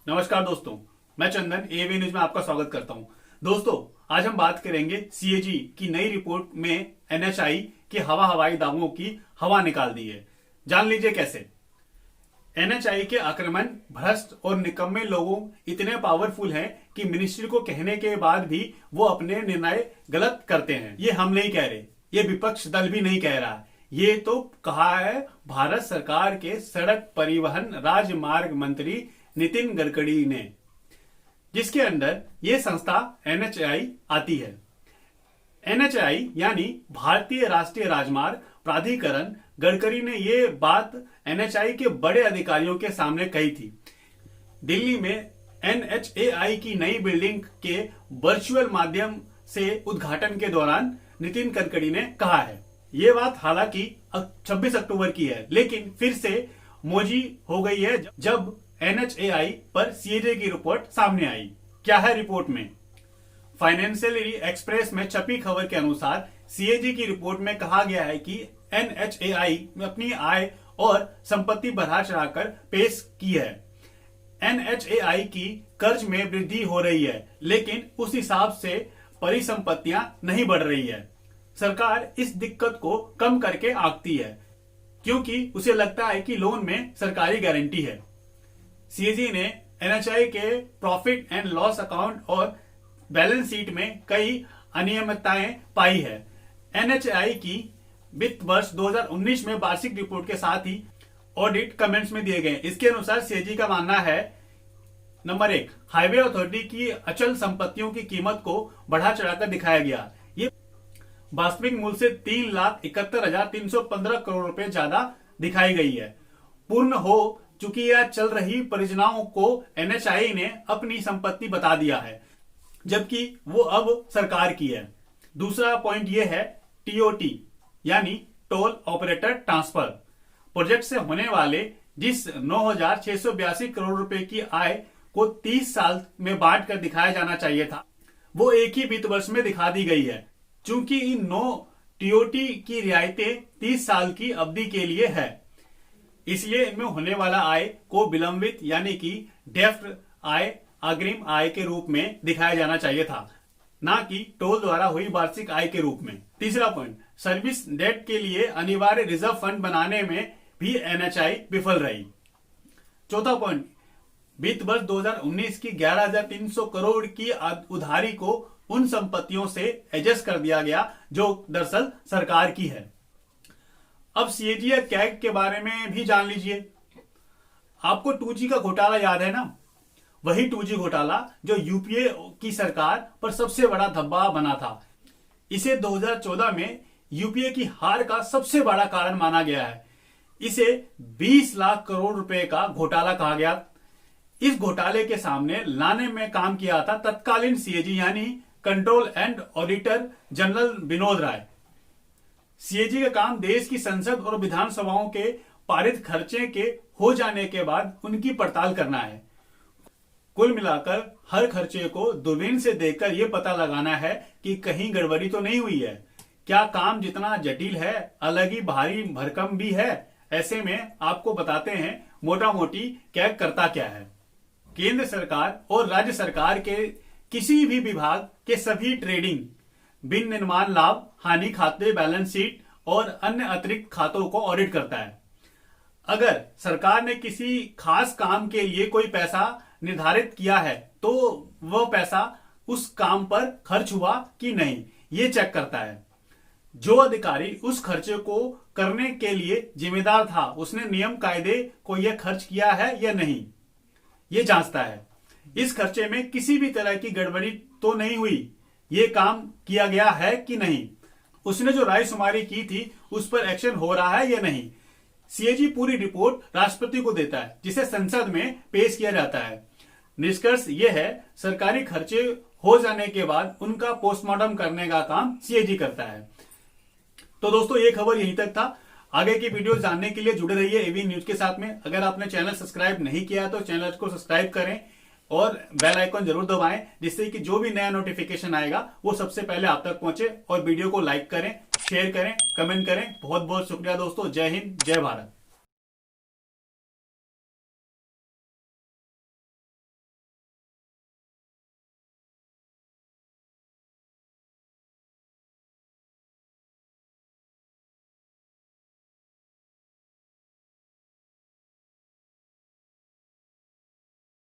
नमस्कार दोस्तों, मैं चंदन एवी न्यूज में आपका स्वागत करता हूं। दोस्तों, आज हम बात करेंगे सीएजी की नई रिपोर्ट में एनएचआई के हवाई दावों की हवा निकाल दी है। जान लीजिए कैसे। एनएचआई के आक्रमण, भ्रष्ट और निकम्मे लोगों इतने पावरफुल हैं कि मिनिस्ट्री को कहने के बाद भी वो अपने निर्णय गलत करते हैं। ये हम नहीं कह रहे, ये विपक्ष दल भी नहीं कह रहा, ये तो कहा है भारत सरकार के सड़क परिवहन राजमार्ग मंत्री नितिन गडकरी ने, जिसके अंदर ये संस्था एनएचआई आती है। एनएचआई यानी भारतीय राष्ट्रीय राजमार्ग प्राधिकरण। गडकरी ने ये बात एनएचआई के बड़े अधिकारियों के सामने कही थी। दिल्ली में एनएचएआई की नई बिल्डिंग के वर्चुअल माध्यम से उद्घाटन के दौरान नितिन गडकरी ने कहा है। ये बात हालांकि 26 अक्टूबर की है, लेकिन फिर से मौजी हो गई है जब एनएचएआई पर सीएजी की रिपोर्ट सामने आई। क्या है रिपोर्ट में? फाइनेंशियल एक्सप्रेस में छपी खबर के अनुसार सीएजी की रिपोर्ट में कहा गया है कि एनएचएआई में अपनी आय और संपत्ति बढ़ा चढ़ाकर पेश की है। एनएचएआई की कर्ज में वृद्धि हो रही है, लेकिन उस हिसाब से परिसंपत्तियां नहीं बढ़ रही है। सरकार इस दिक्कत को कम करके आंकती है, क्योंकि उसे लगता है कि लोन में सरकारी गारंटी है। सीएजी ने एनएचआई के प्रॉफिट एंड लॉस अकाउंट और बैलेंस शीट में कई अनियमितताएं पाई है। एनएचआई की वित्त वर्ष 2019 में वार्षिक रिपोर्ट के साथ ही ऑडिट कमेंट्स में दिए गए। इसके अनुसार सीएजी का मानना है, नंबर 1, हाईवे अथॉरिटी की अचल संपत्तियों की कीमत को बढ़ा चढ़ाकर दिखाया गया। ये वास्तविक मूल्य से 3,71,315 करोड़ रुपए ज्यादा दिखाई गई है। पूर्ण हो चूंकि यह चल रही परियोजनाओं को एनएचआई ने अपनी संपत्ति बता दिया है, जबकि वो अब सरकार की है। दूसरा पॉइंट यह है, टीओटी यानी टोल ऑपरेटर ट्रांसफर प्रोजेक्ट से होने वाले जिस 9,682 करोड़ रुपए की आय को 30 साल में बांट कर दिखाया जाना चाहिए था, वो एक ही वित्त वर्ष में दिखा दी गई है। चूंकि इन 9 टीओटी की रियायतें 30 साल की अवधि के लिए है, इसलिए इनमें होने वाला आय को विलंबित यानी कि डेफ्ट आय, अग्रिम आय के रूप में दिखाया जाना चाहिए था, ना कि टोल द्वारा हुई वार्षिक आय के रूप में। तीसरा पॉइंट, सर्विस डेट के लिए अनिवार्य रिजर्व फंड बनाने में भी एनएचआई विफल रही। चौथा पॉइंट, वित्त वर्ष 2019 की 11,300 करोड़ की उधारी को उन संपत्तियों से एडजस्ट कर दिया गया जो दरअसल सरकार की है। अब सीएजी या कैग के बारे में भी जान लीजिए। आपको 2G का घोटाला याद है ना? वही 2G घोटाला जो यूपीए की सरकार पर सबसे बड़ा धब्बा बना था। इसे 2014 में यूपीए की हार का सबसे बड़ा कारण माना गया है। इसे 20 लाख करोड़ रुपए का घोटाला कहा गया। इस घोटाले के सामने लाने में काम किया था तत्कालीन सीएजी यानी control and auditor general Vinod Rai. CAG का काम देश की संसद और विधानसभाओं के पारित खर्चे के हो जाने के बाद उनकी पड़ताल करना है। कुल मिलाकर हर खर्चे को दूरबीन से देखकर यह पता लगाना है कि कहीं गड़बड़ी तो नहीं हुई है। क्या काम जितना जटिल है, अलग ही भारी भरकम भी है। ऐसे में आपको बताते हैं मोटा मोटी कैग करता क्या है। केंद्र सरकार और राज्य सरकार के किसी भी विभाग के सभी ट्रेडिंग, बिन निर्माण लाभ, हानि खाते, बैलेंस शीट और अन्य अतिरिक्त खातों को ऑडिट करता है। अगर सरकार ने किसी खास काम के लिए कोई पैसा निर्धारित किया है तो वह पैसा उस काम पर खर्च हुआ कि नहीं, ये चेक करता है। जो अधिकारी उस खर्चे को करने के लिए जिम्मेदार था, उसने नियम कायदे को यह खर्च किया है या नहीं, ये जांचता है। इस खर्चे में किसी भी तरह की गड़बड़ी तो नहीं हुई, ये काम किया गया है कि नहीं, उसने जो रायशुमारी की थी उस पर एक्शन हो रहा है या नहीं। सीएजी पूरी रिपोर्ट राष्ट्रपति को देता है, जिसे संसद में पेश किया जाता है। निष्कर्ष यह है, सरकारी खर्चे हो जाने के बाद उनका पोस्टमार्टम करने का काम सीएजी करता है। तो दोस्तों, ये खबर यहीं तक था। आगे की वीडियो जानने के लिए जुड़े रहिए एवी न्यूज के साथ में। अगर आपने चैनल सब्सक्राइब नहीं किया तो चैनल को सब्सक्राइब करें और बेल आइकन जरूर दबाएं, जिससे कि जो भी नया नोटिफिकेशन आएगा वो सबसे पहले आप तक पहुंचे। और वीडियो को लाइक करें, शेयर करें, कमेंट करें। बहुत बहुत शुक्रिया दोस्तों। जय हिंद, जय भारत।